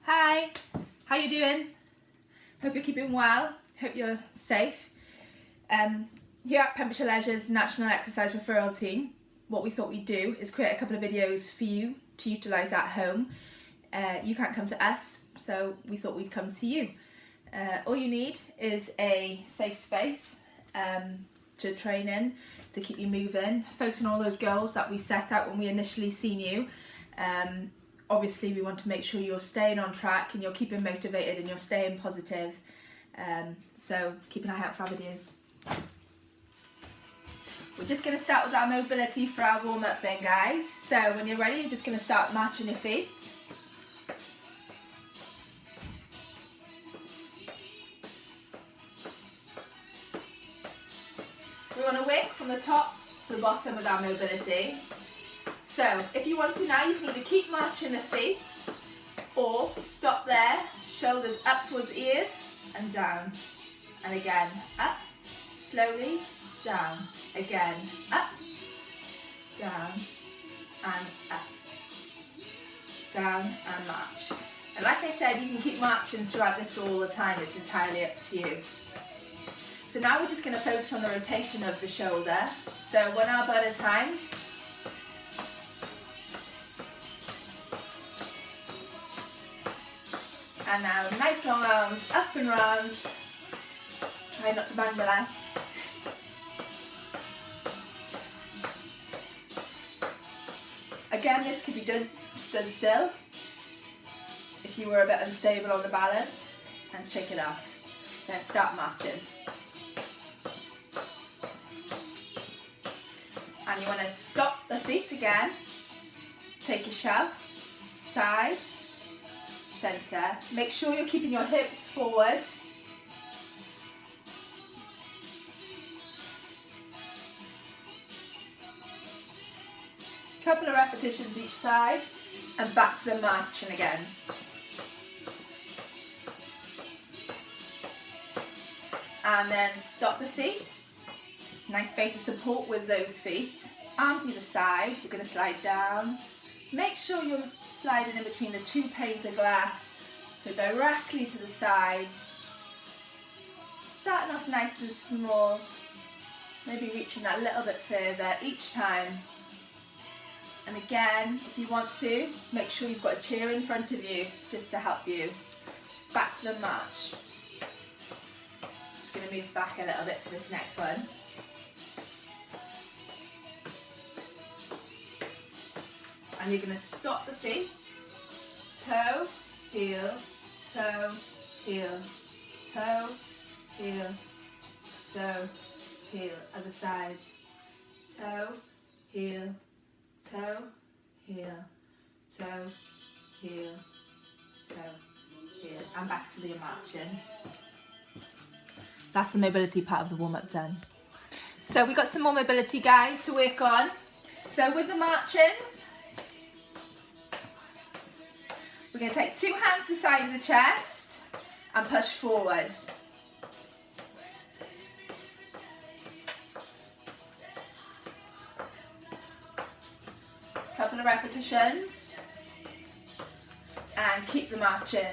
Hi, how you doing? Hope you're keeping well, hope you're safe. Here at Pembrokeshire Leisure's National Exercise Referral Team, what we thought we'd do is create a couple of videos for you to utilise at home. You can't come to us, so we thought we'd come to you. All you need is a safe space to train in, to keep you moving, focus on all those goals that we set out when we initially seen you. Obviously we want to make sure you're staying on track and you're keeping motivated and you're staying positive, so keep an eye out for our videos. We're just going to start with our mobility for our warm-up then, guys. So when you're ready, you're just going to start marching your feet. So we want to work from the top to the bottom with our mobility. So if you want to now, you can either keep marching the feet or stop there, shoulders up towards the ears and down. And again, up, slowly, down. Again, up, down, and up. Down and march. And like I said, you can keep marching throughout this all the time. It's entirely up to you. So now we're just going to focus on the rotation of the shoulder. So 1 arm at a time. And now nice long arms up and round. Try not to bang the legs. Again, this could be done stood still if you were a bit unstable on the balance, and shake it off. Then start marching. And you want to stop the feet again. Take a shove, side, centre. Make sure you're keeping your hips forward. Couple of repetitions each side, and back to the marching again. And then stop the feet. Nice base of support with those feet. Arms either side. We're going to slide down. Make sure you're sliding in between the 2 panes of glass, so directly to the side. Starting off nice and small, maybe reaching that little bit further each time. And again, if you want to, make sure you've got a chair in front of you just to help you. Back to the march. Just going to move back a little bit for this next one. And you're going to stop the feet, toe, heel, toe, heel, toe, heel, toe, heel. Other side, toe, heel, toe, heel, toe, heel, toe, heel. And back to the marching. That's the mobility part of the warm-up done. So we've got some more mobility, guys, to work on. So with the marching, we're going to take 2 hands to the side of the chest and push forward. Couple of repetitions and keep the marching.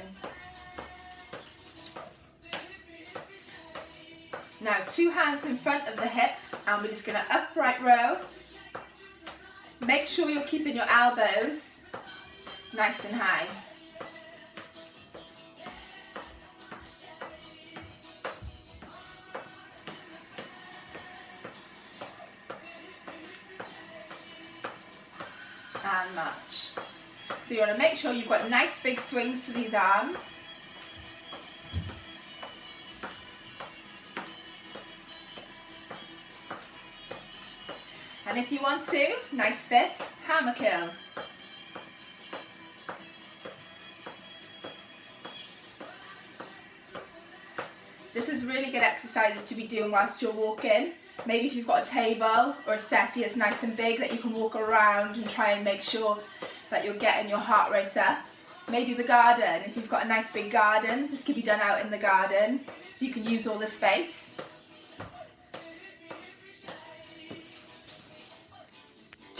Now 2 hands in front of the hips, and we're just going to upright row. Make sure you're keeping your elbows nice and high. And march. So you want to make sure you've got nice big swings to these arms. And if you want to, nice fist, hammer curl. This is really good exercises to be doing whilst you're walking. Maybe if you've got a table or a settee that's nice and big that you can walk around and try and make sure that you're getting your heart rate up. Maybe the garden, if you've got a nice big garden, this could be done out in the garden, so you can use all the space.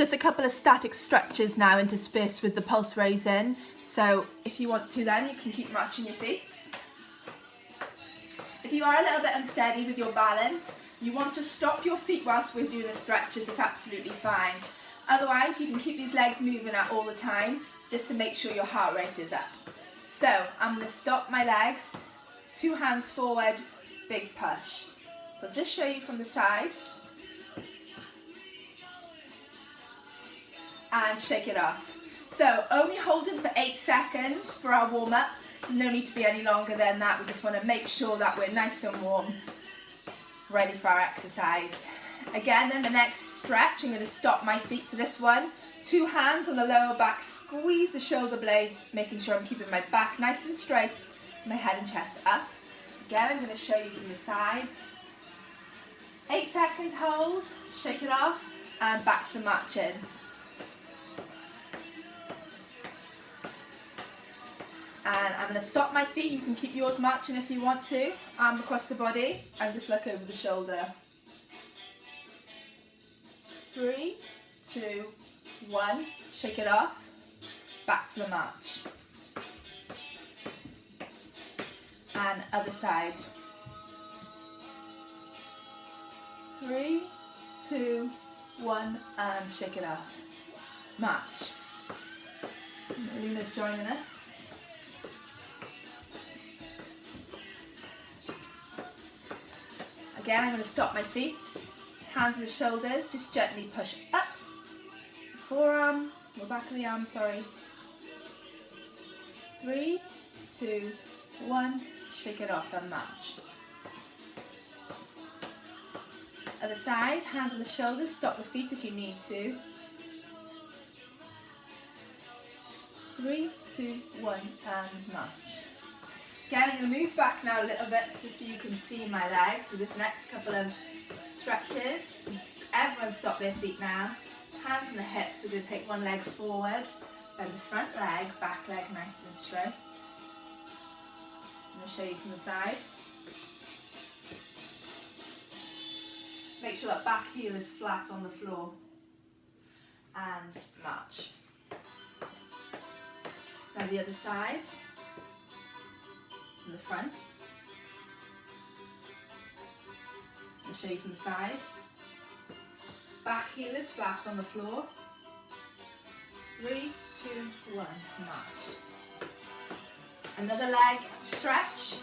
Just a couple of static stretches now interspersed with the pulse raising. So if you want to then, you can keep matching your feet. If you are a little bit unsteady with your balance, you want to stop your feet whilst we're doing the stretches, it's absolutely fine. Otherwise, you can keep these legs moving at all the time, just to make sure your heart rate is up. So I'm going to stop my legs, 2 hands forward, big push. So I'll just show you from the side. And shake it off. So only holding for 8 seconds for our warm up. There's no need to be any longer than that. We just want to make sure that we're nice and warm, ready for our exercise. Again, in the next stretch, I'm going to stop my feet for this one. 2 hands on the lower back, squeeze the shoulder blades, making sure I'm keeping my back nice and straight, my head and chest up. Again, I'm going to show you from the side. 8 seconds hold, shake it off, and back to the marching. And I'm going to stop my feet. You can keep yours marching if you want to. Arm across the body and just look over the shoulder. 3, 2, 1. Shake it off. Back to the march. And other side. 3, 2, 1. And shake it off. March. Luna's joining us. Again, I'm going to stop my feet, hands on the shoulders, just gently push up, forearm, or back of the arm, sorry. 3, 2, 1, shake it off and march. Other side, hands on the shoulders, stop the feet if you need to. 3, 2, 1, and march. Again, I'm going to move back now a little bit just so you can see my legs for this next couple of stretches. Everyone stop their feet now. Hands on the hips, we're going to take one leg forward, bend the front leg, back leg nice and straight. I'm going to show you from the side. Make sure that back heel is flat on the floor. And march. Now the other side. From the front. I'll show you from the side. Back heel is flat on the floor. 3, 2, 1, march. Another leg stretch.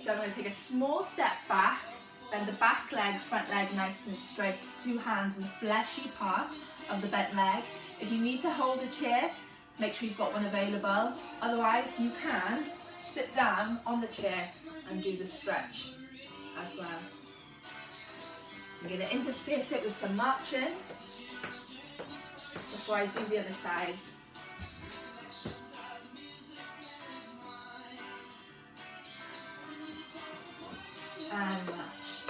So I'm going to take a small step back, bend the back leg, front leg nice and straight, 2 hands on the fleshy part of the bent leg. If you need to hold a chair, make sure you've got one available. Otherwise, you can sit down on the chair and do the stretch as well. I'm going to intersperse it with some marching before I do the other side. And march.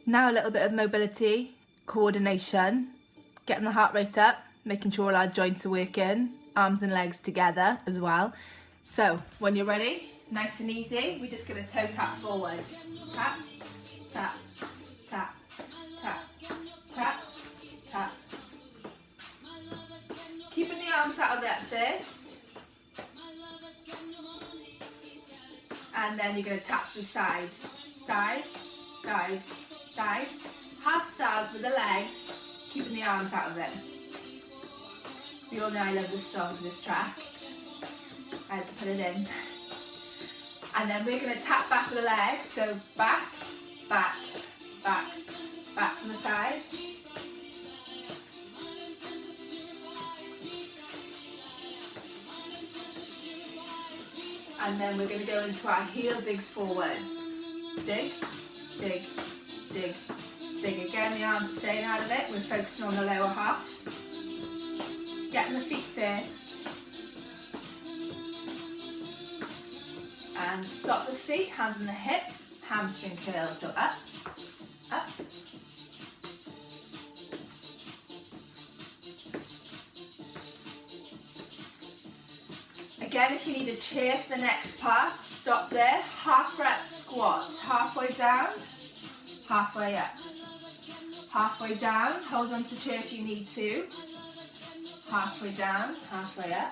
Now a little bit of mobility, coordination, getting the heart rate up, making sure all our joints are working, arms and legs together as well. So when you're ready, nice and easy, we're just going to toe tap forward. Tap, tap, tap, tap, tap, tap. Keeping the arms out of that fist. And then you're going to tap to the side. Side, side, side. Half stars with the legs, keeping the arms out of it. You all know I love this song for this track. I had to put it in. And then we're going to tap back with the legs. So back, back, back, back from the side. And then we're going to go into our heel digs forward. Dig, dig, dig, dig. Again, the arms are staying out of it. We're focusing on the lower half. Getting the feet first. And stop the feet, hands on the hips, hamstring curls. So up, up. again, if you need a chair for the next part, stop there. Half rep squats, halfway down, halfway up. Halfway down, hold on to the chair if you need to. Halfway down, halfway up.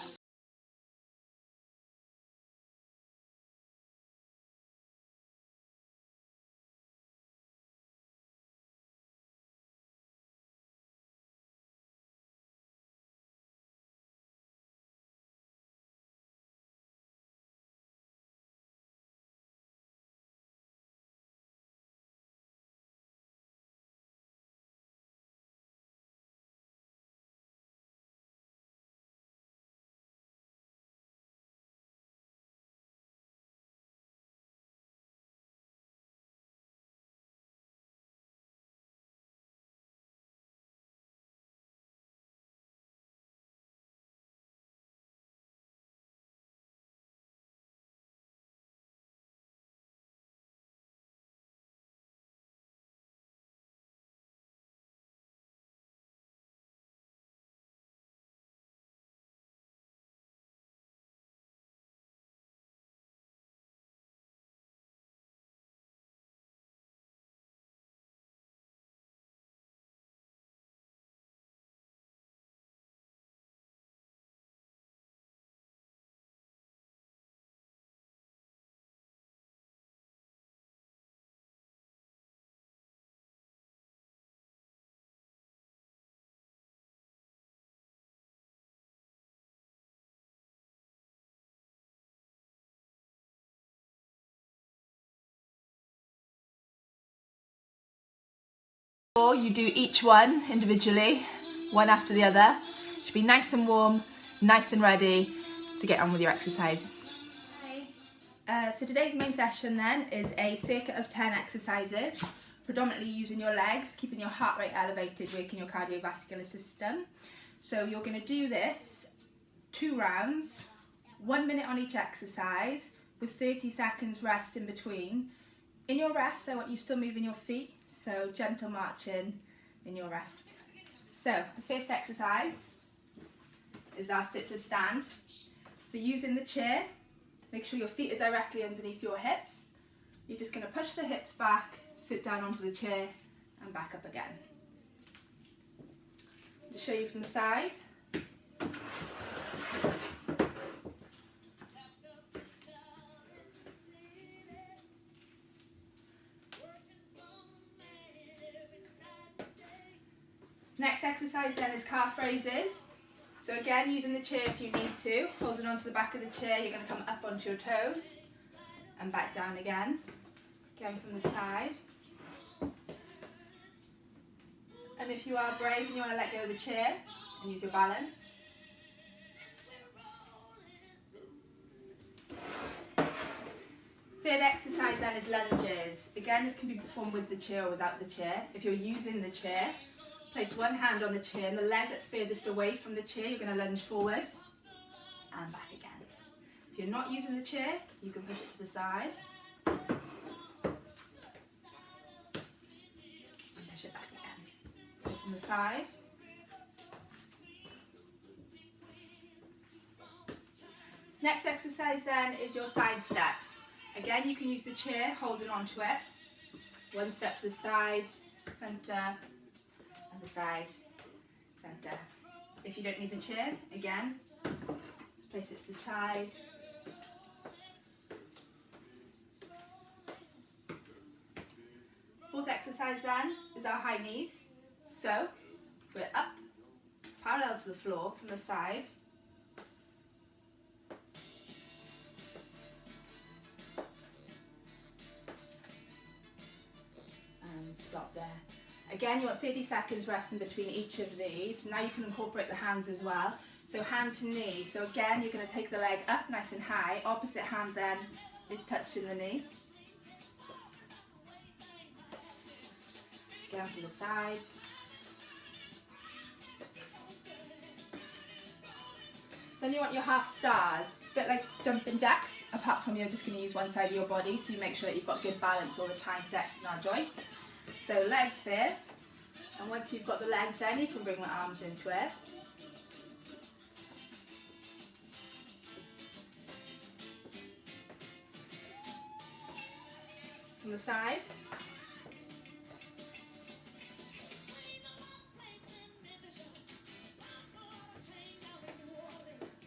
You do each one individually, one after the other. Should be nice and warm, nice and ready to get on with your exercise. So today's main session then is a circuit of 10 exercises, predominantly using your legs, keeping your heart rate elevated, working your cardiovascular system. So you're going to do this 2 rounds, 1 minute on each exercise, with 30 seconds rest in between. In your rest, I want you still moving your feet, so gentle marching in your rest. So the first exercise is our sit to stand. So using the chair, make sure your feet are directly underneath your hips. You're just going to push the hips back, sit down onto the chair and back up again. To show you from the side. Next exercise then is calf raises. So again, using the chair if you need to, holding onto the back of the chair, you're going to come up onto your toes and back down again. Again from the side. And if you are brave and you want to let go of the chair and use your balance. Third exercise then is lunges. Again, this can be performed with the chair or without the chair. If you're using the chair, place one hand on the chair and the leg that's furthest away from the chair, you're going to lunge forward and back again. If you're not using the chair, you can push it to the side and push it back again. So from the side. Next exercise then is your side steps. Again, you can use the chair holding onto it. One step to the side, centre, other side, centre. If you don't need the chair, again, just place it to the side. Fourth exercise then is our high knees. So we're up, parallel to the floor from the side. And stop there. Again, you want 30 seconds rest in between each of these. Now you can incorporate the hands as well. So hand to knee. So again, you're going to take the leg up nice and high. Opposite hand then is touching the knee. Again from the side. Then you want your half stars, a bit like jumping jacks, apart from you're just going to use one side of your body, so you make sure that you've got good balance all the time, protecting our joints. So legs first, and once you've got the legs then you can bring the arms into it. from the side.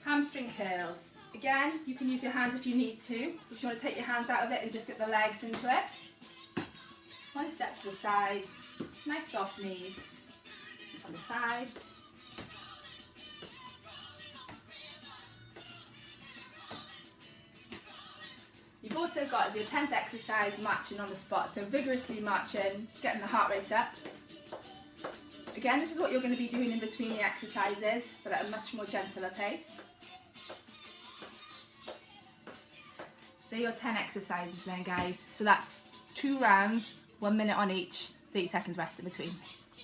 Hamstring curls. Again, you can use your hands if you need to. If you want to take your hands out of it and just get the legs into it. One step to the side. Nice soft knees. From the side. You've also got as your 10th exercise marching on the spot, so vigorously marching, just getting the heart rate up. Again, this is what you're going to be doing in between the exercises, but at a much more gentler pace. They're your 10 exercises then, guys. So that's 2 rounds, 1 minute on each, 30 seconds rest in between.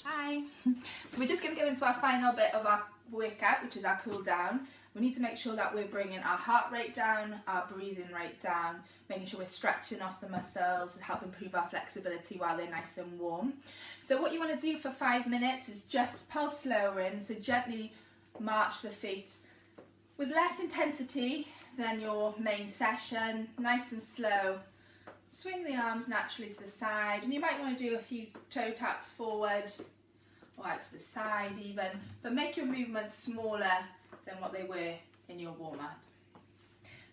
Bye. So we're just going to go into our final bit of our workout, which is our cool down. We need to make sure that we're bringing our heart rate down, our breathing rate down, making sure we're stretching off the muscles and help improve our flexibility while they're nice and warm. So what you want to do for 5 minutes is just pulse lowering, so gently march the feet with less intensity than your main session, nice and slow. Swing the arms naturally to the side, and you might want to do a few toe taps forward or out to the side even, but make your movements smaller than what they were in your warm-up.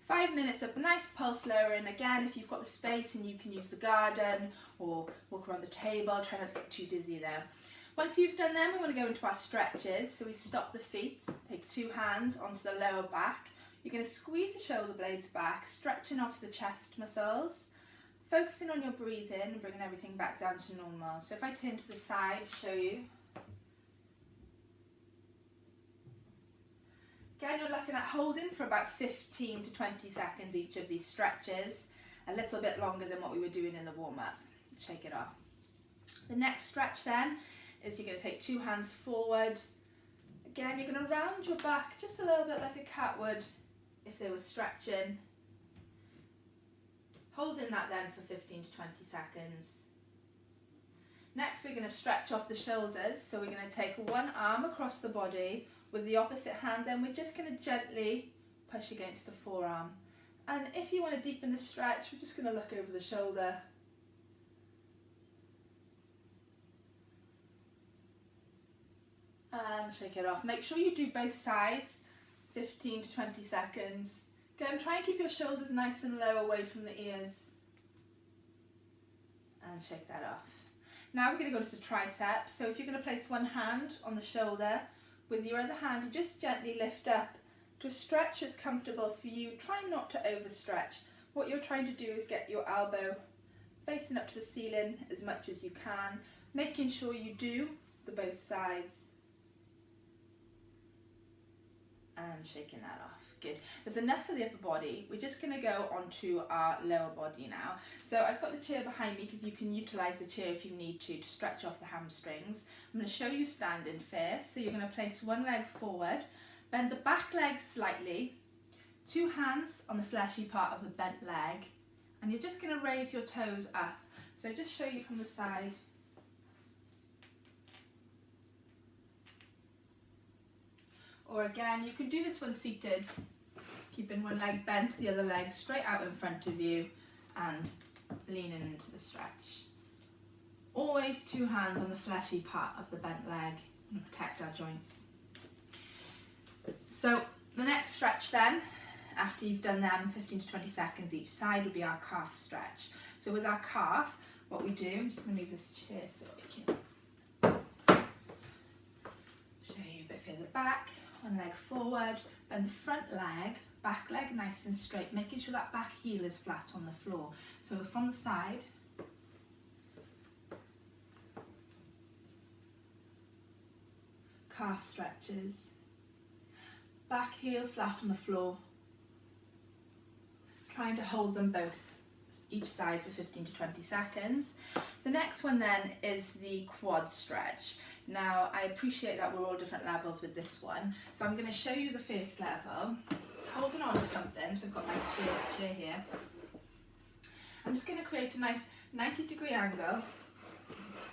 5 minutes of nice pulse lowering. Again, if you've got the space and you can use the garden or walk around the table, try not to get too dizzy there. Once you've done them, we want to go into our stretches. So we stop the feet, take 2 hands onto the lower back. You're going to squeeze the shoulder blades back, stretching off the chest muscles, focusing on your breathing and bringing everything back down to normal. So if I turn to the side, show you. Again, you're looking at holding for about 15 to 20 seconds each of these stretches, a little bit longer than what we were doing in the warm-up. Shake it off. The next stretch then is you're going to take 2 hands forward. Again, you're going to round your back just a little bit like a cat would if they were stretching. Holding that then for 15 to 20 seconds. Next, we're going to stretch off the shoulders. So we're going to take one arm across the body. With the opposite hand, then we're just going to gently push against the forearm. And if you want to deepen the stretch, we're just going to look over the shoulder. And shake it off. Make sure you do both sides, 15 to 20 seconds. Again, try and keep your shoulders nice and low away from the ears. And shake that off. Now we're going to go to the triceps. So if you're going to place one hand on the shoulder, with your other hand, you just gently lift up to a stretch that's comfortable for you. Try not to overstretch. What you're trying to do is get your elbow facing up to the ceiling as much as you can, making sure you do the both sides. And shaking that off. Good. There's enough for the upper body. We're just going to go onto our lower body now. So I've got the chair behind me because you can utilise the chair if you need to stretch off the hamstrings. I'm going to show you standing first. So you're going to place one leg forward, bend the back leg slightly, 2 hands on the fleshy part of the bent leg, and you're just going to raise your toes up. So just show you from the side. Or again, you can do this one seated, keeping one leg bent, the other leg straight out in front of you and leaning into the stretch. Always 2 hands on the fleshy part of the bent leg to protect our joints. So the next stretch then, after you've done them 15 to 20 seconds each side, will be our calf stretch. So with our calf, what we do, I'm just going to move this chair so we can show you a bit further back. One leg forward, bend the front leg, back leg nice and straight, making sure that back heel is flat on the floor. So from the side, calf stretches, back heel flat on the floor, trying to hold them both each side for 15 to 20 seconds. The next one then is the quad stretch. Now I appreciate that we're all different levels with this one, so I'm going to show you the first level, holding on to something. So I've got my chair here. I'm just going to create a nice 90-degree angle,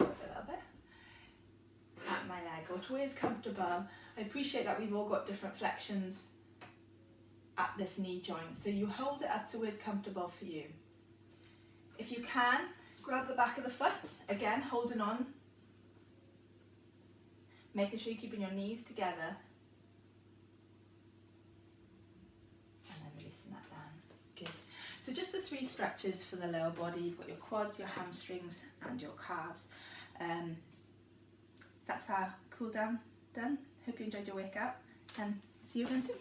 a little bit, at my leg, or to where it's comfortable. I appreciate that we've all got different flexions at this knee joint, so you hold it up to where it's comfortable for you. If you can, Grab the back of the foot, again holding on, making sure you're keeping your knees together, and then releasing that down. Good. So just the 3 stretches for the lower body. You've got your quads, your hamstrings and your calves. That's our cool down done. Hope you enjoyed your workout and see you again soon.